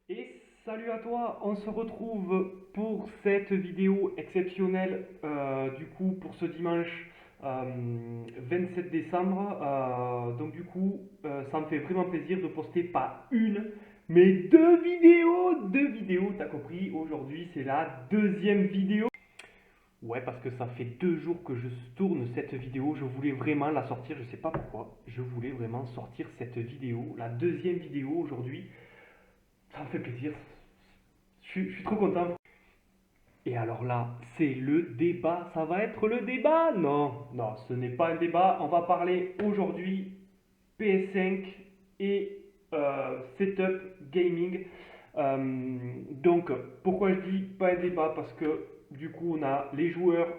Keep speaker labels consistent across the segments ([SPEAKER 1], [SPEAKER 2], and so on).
[SPEAKER 1] Et salut à toi, on se retrouve pour cette vidéo exceptionnelle du coup pour ce dimanche 27 décembre. Ça me fait vraiment plaisir de poster pas une mais deux vidéos, t'as compris, aujourd'hui c'est la deuxième vidéo. Ouais, parce que ça fait 2 jours que je tourne cette vidéo, je voulais vraiment la sortir, je sais pas pourquoi, je voulais vraiment sortir cette vidéo, la deuxième vidéo aujourd'hui. Ça me fait plaisir. Je suis trop content. Et alors là, c'est le débat. Ça va être le débat? Non, non, ce n'est pas un débat. On va parler aujourd'hui PS5 et setup gaming. Donc, pourquoi je dis pas un débat? Parce que du coup, on a les joueurs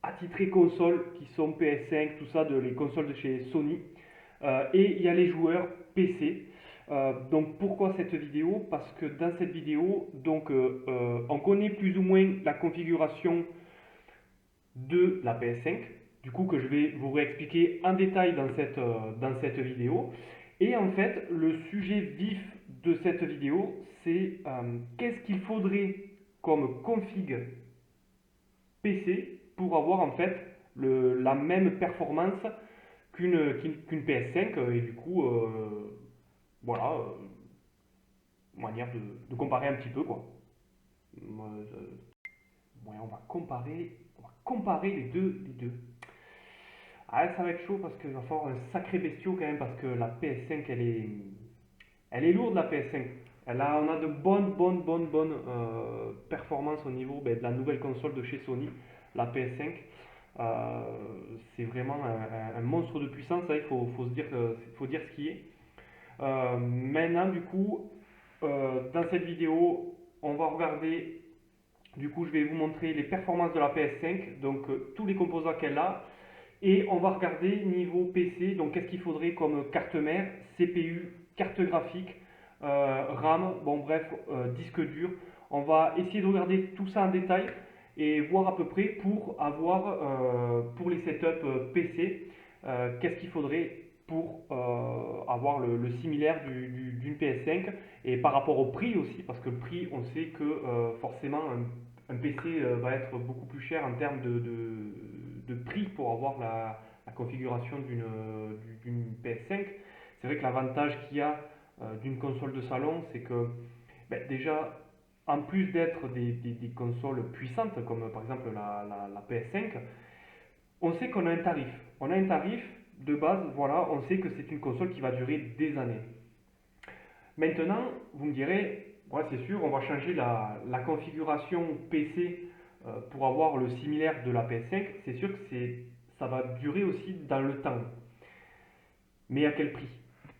[SPEAKER 1] attitrés console qui sont PS5, tout ça, les consoles de chez Sony. Et il y a les joueurs PC. Donc pourquoi cette vidéo? Parce que dans cette vidéo, on connaît plus ou moins la configuration de la PS5, du coup que je vais vous réexpliquer en détail dans cette vidéo. Et en fait, le sujet vif de cette vidéo, c'est qu'est-ce qu'il faudrait comme config PC pour avoir en fait la même performance qu'une PS5 et du coup voilà, manière de comparer un petit peu quoi. Ouais, on va comparer les deux. Ah, ça va être chaud parce qu'il va falloir un sacré bestiau quand même parce que la PS5 elle est lourde la PS5. On a de bonnes performances au niveau de la nouvelle console de chez Sony, la PS5. C'est vraiment un monstre de puissance, hein, faut dire ce qui est. Maintenant, du coup, dans cette vidéo, on va regarder, du coup, je vais vous montrer les performances de la PS5, donc tous les composants qu'elle a, et on va regarder niveau PC, donc qu'est-ce qu'il faudrait comme carte mère, CPU, carte graphique, RAM, bon bref, disque dur. On va essayer de regarder tout ça en détail et voir à peu près pour avoir, pour les setups PC, qu'est-ce qu'il faudrait pour avoir le similaire d'une PS5 et par rapport au prix aussi, parce que le prix, on sait que forcément un PC va être beaucoup plus cher en termes de prix pour avoir la configuration d'une PS5. C'est vrai que l'avantage qu'il y a d'une console de salon, c'est que déjà, en plus d'être des consoles puissantes, comme par exemple la PS5, on sait qu'on a un tarif. On a un tarif de base, voilà, on sait que c'est une console qui va durer des années. Maintenant, vous me direz, ouais, c'est sûr, on va changer la configuration PC pour avoir le similaire de la PS5. C'est sûr que ça va durer aussi dans le temps. Mais à quel prix?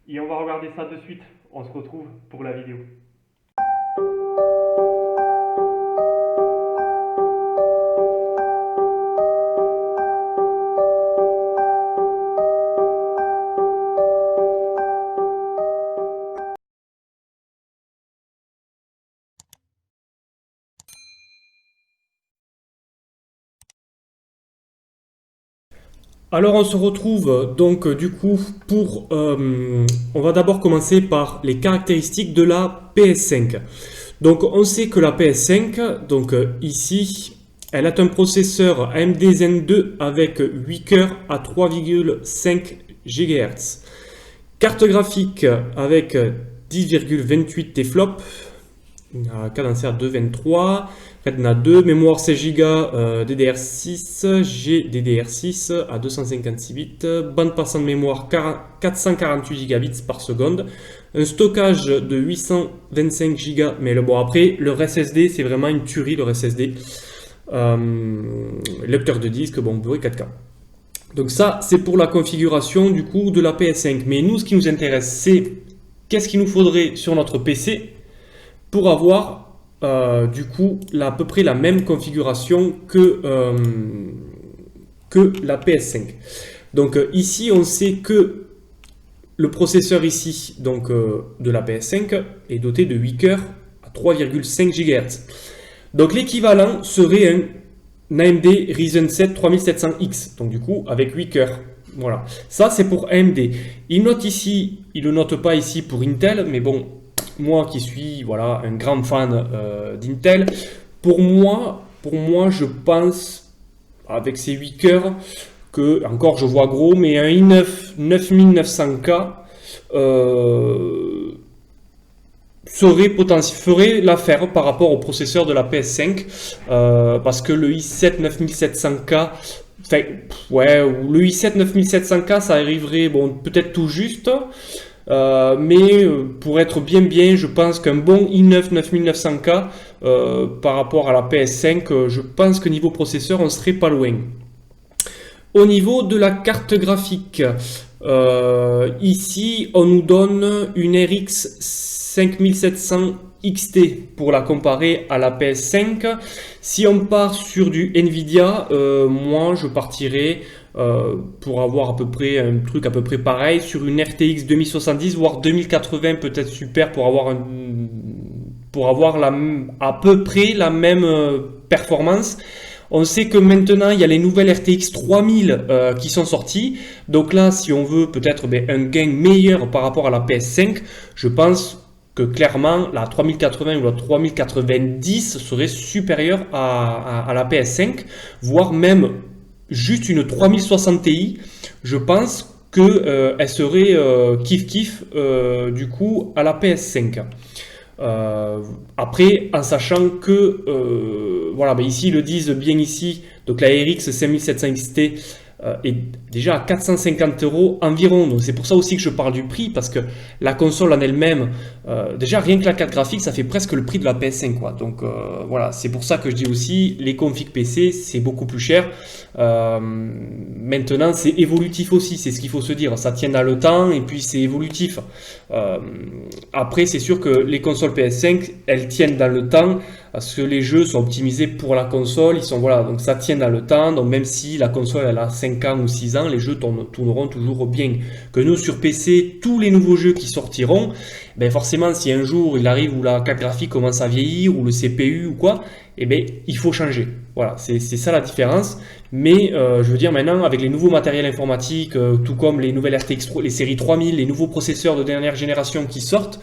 [SPEAKER 1] Et on va regarder ça de suite. On se retrouve pour la vidéo. Alors on se retrouve donc du coup on va d'abord commencer par les caractéristiques de la PS5. Donc on sait que la PS5, ici, elle a un processeur AMD Zen 2 avec 8 cœurs à 3,5 GHz. Carte graphique avec 10,28 TFLOP, cadencé à 2,23, Retina 2, mémoire 16 Go DDR6, GDDR6 à 256 bits, bande passante de mémoire 448 gigabits par seconde, un stockage de 825 Go, mais bon après le SSD c'est vraiment une tuerie le SSD, lecteur de disque, bon Blu-ray 4K. Donc ça c'est pour la configuration du coup de la PS5, mais nous ce qui nous intéresse c'est qu'est-ce qu'il nous faudrait sur notre PC pour avoir du coup à peu près la même configuration que la PS5. Donc ici on sait que le processeur ici de la PS5 est doté de 8 cœurs à 3,5 GHz. Donc l'équivalent serait un AMD Ryzen 7 3700X, donc du coup avec 8 cœurs. Voilà, ça c'est pour AMD. Il note ici, il ne le note pas ici pour Intel, mais bon,
[SPEAKER 2] moi qui suis voilà, un grand fan d'Intel, pour moi, je pense, avec ces 8 cœurs, que, encore je vois gros, mais un i9 9900K ferait l'affaire par rapport au processeur de la PS5, parce que le i7 9700K, enfin, ouais, le i7 9700K, ça arriverait, bon, peut-être tout juste, mais pour être bien, je pense qu'un bon i9 9900K par rapport à la PS5, je pense que niveau processeur, on serait pas loin. Au niveau de la carte graphique, ici, on nous donne une RX 5700 XT pour la comparer à la PS5. Si on part sur du Nvidia, moi je partirais pour avoir à peu près un truc à peu près pareil sur une RTX 2070 voire 2080, peut-être super pour avoir à peu près la même performance. On sait que maintenant, il y a les nouvelles RTX 3000 qui sont sorties. Donc là, si on veut peut-être un gain meilleur par rapport à la PS5, je pense que clairement, la 3080 ou la 3090 serait supérieure à la PS5, voire même juste une 3060 Ti. Je pense qu'elle serait kiff-kiff du coup à la PS5. Après, en sachant que voilà, ici ils le disent bien ici, donc la RX 5700 XT est déjà à 450 € environ. Donc c'est pour ça aussi que je parle du prix, parce que la console en elle-même, déjà rien que la carte graphique, ça fait presque le prix de la PS5 quoi. Donc voilà, c'est pour ça que je dis aussi les configs PC c'est beaucoup plus cher. Maintenant c'est évolutif aussi, c'est ce qu'il faut se dire, ça tient dans le temps et puis c'est évolutif. Après c'est sûr que les consoles PS5 elles tiennent dans le temps parce que les jeux sont optimisés pour la console, ils sont voilà, donc ça tient dans le temps, donc même si la console elle a 5 ans ou 6 ans, les jeux tourneront toujours bien. Que nous sur PC, tous les nouveaux jeux qui sortiront, ben forcément si un jour il arrive où la carte graphique commence à vieillir ou le CPU ou quoi, eh ben il faut changer. Voilà, c'est ça la différence. Mais je veux dire maintenant avec les nouveaux matériels informatiques, tout comme les nouvelles RTX, les séries 3000, les nouveaux processeurs de dernière génération qui sortent,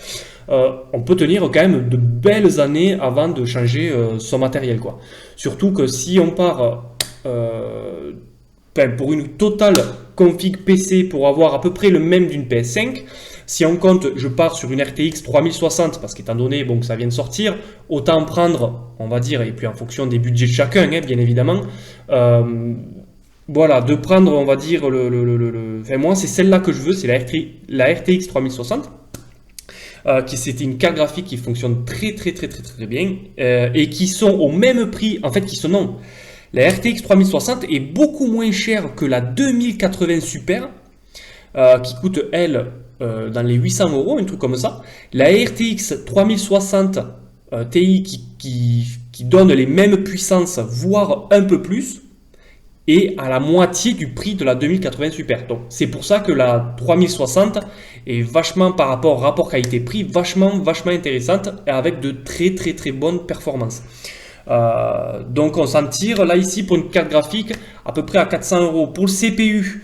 [SPEAKER 2] on peut tenir quand même de belles années avant de changer son matériel quoi. Surtout que si on part pour une totale config PC pour avoir à peu près le même d'une PS5, si on compte, je pars sur une RTX 3060 parce qu'étant donné bon, que ça vient de sortir, autant prendre, on va dire, et puis en fonction des budgets de chacun, hein, bien évidemment, voilà, de prendre, on va dire, enfin, moi c'est celle-là que je veux, c'est la RTX 3060. Qui c'était une carte graphique qui fonctionne très bien et qui sont au même prix, en fait qui sont non. La RTX 3060 est beaucoup moins chère que la 2080 Super qui coûte elle dans les 800 €, un truc comme ça. La RTX 3060 Ti qui donne les mêmes puissances, voire un peu plus, et à la moitié du prix de la 2080 Super. Donc c'est pour ça que la 3060 est vachement par rapport qualité-prix, vachement intéressante et avec de très bonnes performances. Donc on s'en tire là ici pour une carte graphique à peu près à 400 €. Pour le CPU,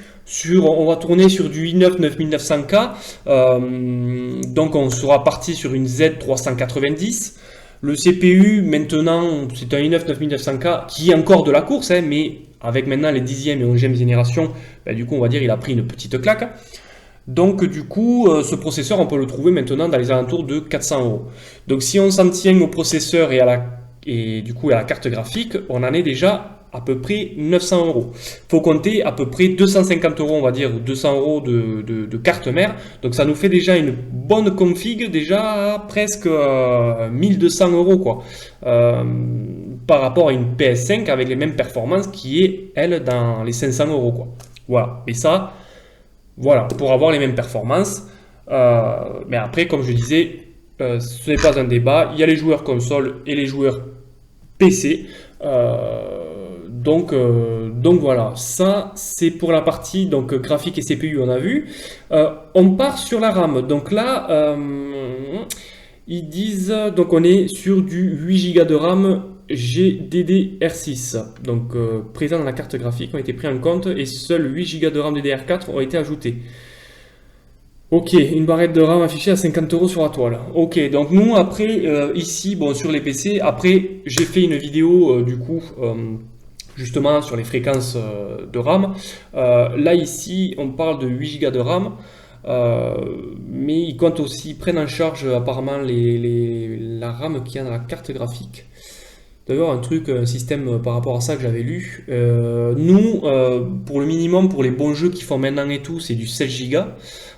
[SPEAKER 2] on va tourner sur du i9 9900K, donc on sera parti sur une Z390. Le CPU maintenant c'est un i9 9900K qui est encore de la course, hein, mais avec maintenant les 10e et 11e générations, du coup on va dire il a pris une petite claque. Donc du coup ce processeur on peut le trouver maintenant dans les alentours de 400 €. Donc si on s'en tient au processeur et du coup à la carte graphique, on en est déjà à peu près 900 €. Faut compter à peu près 250 €, on va dire 200 € de carte mère. Donc ça nous fait déjà une bonne config, déjà presque 1200 € quoi. Par rapport à une PS5 avec les mêmes performances qui est elle dans les 500 € quoi. Voilà. Et ça, voilà, pour avoir les mêmes performances. Mais après, comme je disais, ce n'est pas un débat. Il y a les joueurs console et les joueurs PC. Donc voilà, ça c'est pour la partie donc, graphique et CPU on a vu. On part sur la RAM. Donc là, ils disent, donc on est sur du 8 Go de RAM GDDR6. Donc présent dans la carte graphique ont été pris en compte et seuls 8 Go de RAM DDR4 ont été ajoutés. Ok, une barrette de RAM affichée à 50 euros sur la toile. Ok, donc nous après, ici, bon, sur les PC, après j'ai fait une vidéo du coup, justement sur les fréquences de RAM. Là ici, on parle de 8 Go de RAM, euh, mais ils comptent aussi, ils prennent en charge apparemment la RAM qui est dans la carte graphique. D'ailleurs, un truc, un système par rapport à ça que j'avais lu. Nous, pour le minimum, pour les bons jeux qu'ils font maintenant et tout, c'est du 16 Go.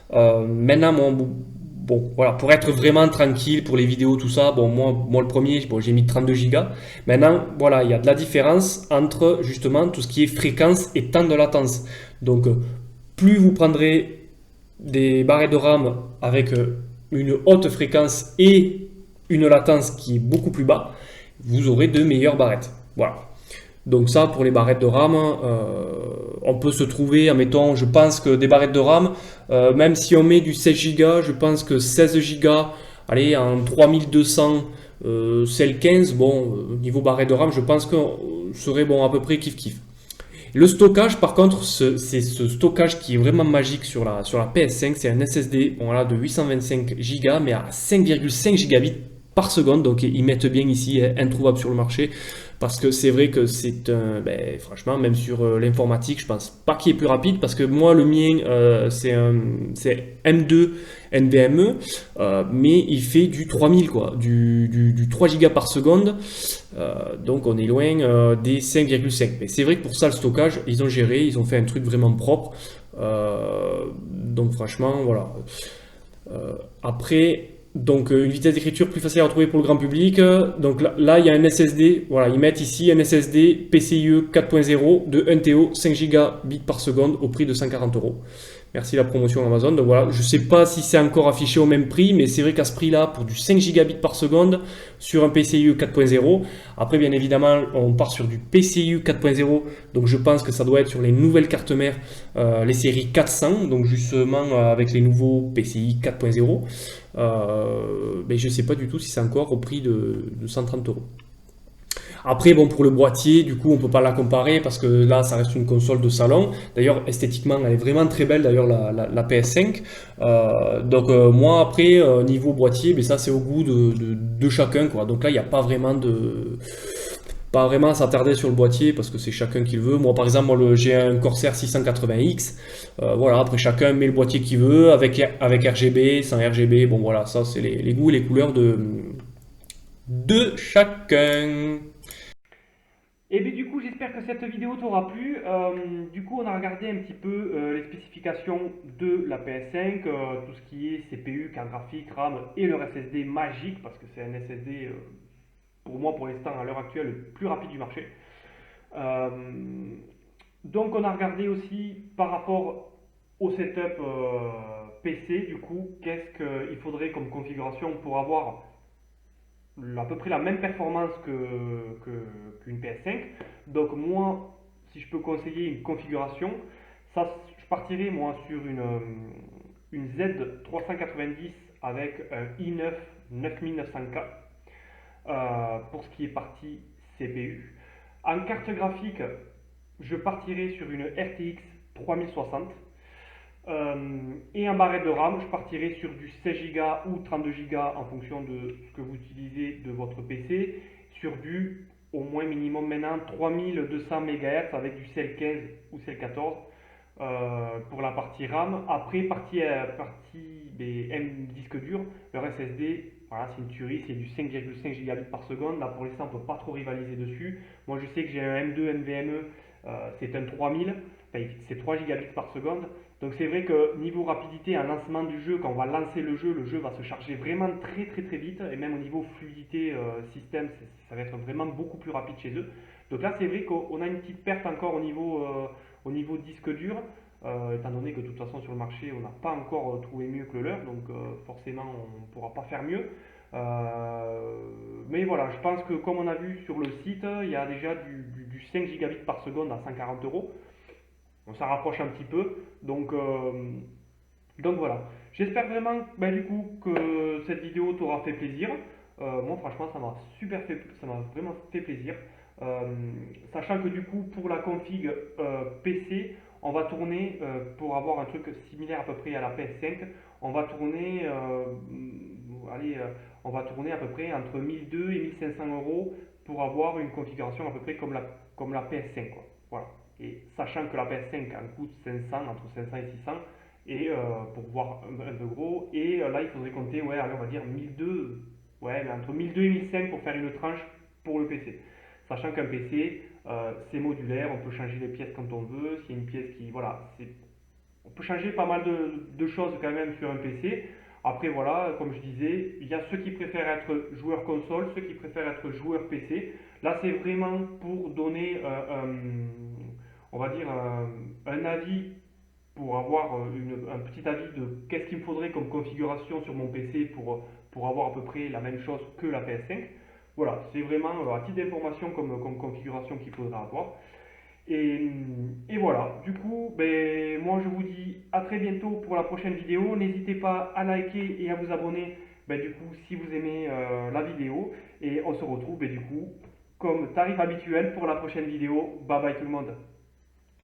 [SPEAKER 2] Maintenant, bon, voilà, pour être vraiment tranquille pour les vidéos, tout ça, bon, moi le premier, bon, j'ai mis 32 Go. Maintenant, voilà, il y a de la différence entre justement tout ce qui est fréquence et temps de latence. Donc, plus vous prendrez des barrettes de RAM avec une haute fréquence et une latence qui est beaucoup plus bas, vous aurez de meilleures barrettes. Voilà. Donc ça, pour les barrettes de RAM, on peut se trouver, admettons, je pense que des barrettes de RAM, même si on met du 16 Go, je pense que 16 Go, allez, en 3200, celle 15, bon, niveau barrette de RAM, je pense que serait bon à peu près kiff-kiff. Le stockage, par contre, c'est ce stockage qui est vraiment magique sur la PS5. C'est un SSD bon, là, de 825 Go, mais à 5,5 gigabits par seconde. Donc ils mettent bien ici, introuvable sur le marché. Parce que c'est vrai que c'est un. Ben, franchement, même sur l'informatique, je pense pas qu'il est plus rapide. Parce que moi, le mien, c'est M2 NVMe. Mais il fait du 3000, quoi. Du 3 Go par seconde. Donc on est loin des 5,5. Mais c'est vrai que pour ça, le stockage, ils ont géré, ils ont fait un truc vraiment propre. Donc franchement, voilà. Après, donc une vitesse d'écriture plus facile à retrouver pour le grand public. Donc là, il y a un SSD. Voilà, ils mettent ici un SSD PCIe 4.0 de 1 TO 5 gigabits par seconde au prix de 140 euros. Merci la promotion Amazon. Donc voilà, je ne sais pas si c'est encore affiché au même prix, mais c'est vrai qu'à ce prix-là, pour du 5 gigabits par seconde sur un PCIe 4.0, après bien évidemment, on part sur du PCIe 4.0, donc je pense que ça doit être sur les nouvelles cartes mères, les séries 400, donc justement avec les nouveaux PCI 4.0. Mais je ne sais pas du tout si c'est encore au prix de 130 euros. Après, bon, pour le boîtier, du coup, on peut pas la comparer parce que là, ça reste une console de salon. D'ailleurs, esthétiquement, elle est vraiment très belle, d'ailleurs, la PS5. Donc, moi, après, niveau boîtier, mais ça, c'est au goût de chacun, quoi. Donc là, il n'y a pas vraiment pas vraiment à s'attarder sur le boîtier parce que c'est chacun qui le veut. Moi, par exemple, j'ai un Corsair 680X. Voilà, après, chacun met le boîtier qu'il veut avec RGB, sans RGB. Bon, voilà, ça, c'est les goûts et les couleurs de chacun.
[SPEAKER 1] Et bien du coup, j'espère que cette vidéo t'aura plu. Du coup, on a regardé un petit peu les spécifications de la PS5, tout ce qui est CPU, carte graphique, RAM et leur SSD magique, parce que c'est un SSD, pour moi, pour l'instant, à l'heure actuelle, le plus rapide du marché. Euh, donc, on a regardé aussi par rapport au setup PC, du coup, qu'est-ce qu'il faudrait comme configuration pour avoir à peu près la même performance qu'une PS5. Donc moi, si je peux conseiller une configuration, ça, je partirais moi sur une Z390 avec un i9 9900K pour ce qui est partie CPU. En carte graphique, je partirais sur une RTX 3060. Et en barrette de RAM, je partirai sur du 16 Go ou 32 Go en fonction de ce que vous utilisez de votre PC, sur du au moins minimum maintenant 3200 MHz avec du CL 15 ou CL 14 pour la partie RAM. Après, partie des disque dur, leur SSD, voilà, c'est une tuerie, c'est du 5,5 gigabits par seconde. Là, pour l'instant, on ne peut pas trop rivaliser dessus. Moi, je sais que j'ai un M2 NVMe, c'est un 3000, enfin, c'est 3 gigabits par seconde. Donc, c'est vrai que niveau rapidité, un lancement du jeu, quand on va lancer le jeu va se charger vraiment très très très vite. Et même au niveau fluidité système, ça va être vraiment beaucoup plus rapide chez eux. Donc là, c'est vrai qu'on a une petite perte encore au niveau disque dur, étant donné que de toute façon sur le marché on n'a pas encore trouvé mieux que le leur, donc forcément on ne pourra pas faire mieux. Mais voilà, je pense que comme on a vu sur le site, il y a déjà du 5 gigabits par seconde à 140 euros. On s'en rapproche un petit peu, donc voilà. J'espère vraiment du coup que cette vidéo t'aura fait plaisir. Moi franchement ça m'a vraiment fait plaisir. Euh, Sachant que du coup pour la config PC, on va tourner pour avoir un truc similaire à peu près à la PS5. on va tourner, allez, on va tourner à peu près entre 1200 et 1500 euros pour avoir une configuration à peu près comme la PS5, quoi. Voilà. Et sachant que la PS5 en coûte 500, entre 500 et 600, et pour voir un peu gros, et là il faudrait compter, ouais, allez, on va dire 1200, ouais, mais entre 1200 et 1500 pour faire une tranche pour le PC. Sachant qu'un PC, c'est modulaire, on peut changer les pièces quand on veut, s'il y a une pièce qui, voilà, on peut changer pas mal de choses quand même sur un PC. Après, voilà, comme je disais, il y a ceux qui préfèrent être joueurs console, ceux qui préfèrent être joueurs PC. Là, c'est vraiment pour donner, on va dire, un avis, pour avoir un petit avis de qu'est-ce qu'il me faudrait comme configuration sur mon PC pour avoir à peu près la même chose que la PS5. Voilà, c'est vraiment à titre d'information comme configuration qu'il faudra avoir. Et voilà, du coup, ben, moi je vous dis à très bientôt pour la prochaine vidéo. N'hésitez pas à liker et à vous abonner, ben, du coup, si vous aimez la vidéo. Et on se retrouve, ben, du coup, comme tarif habituel pour la prochaine vidéo. Bye bye tout le monde.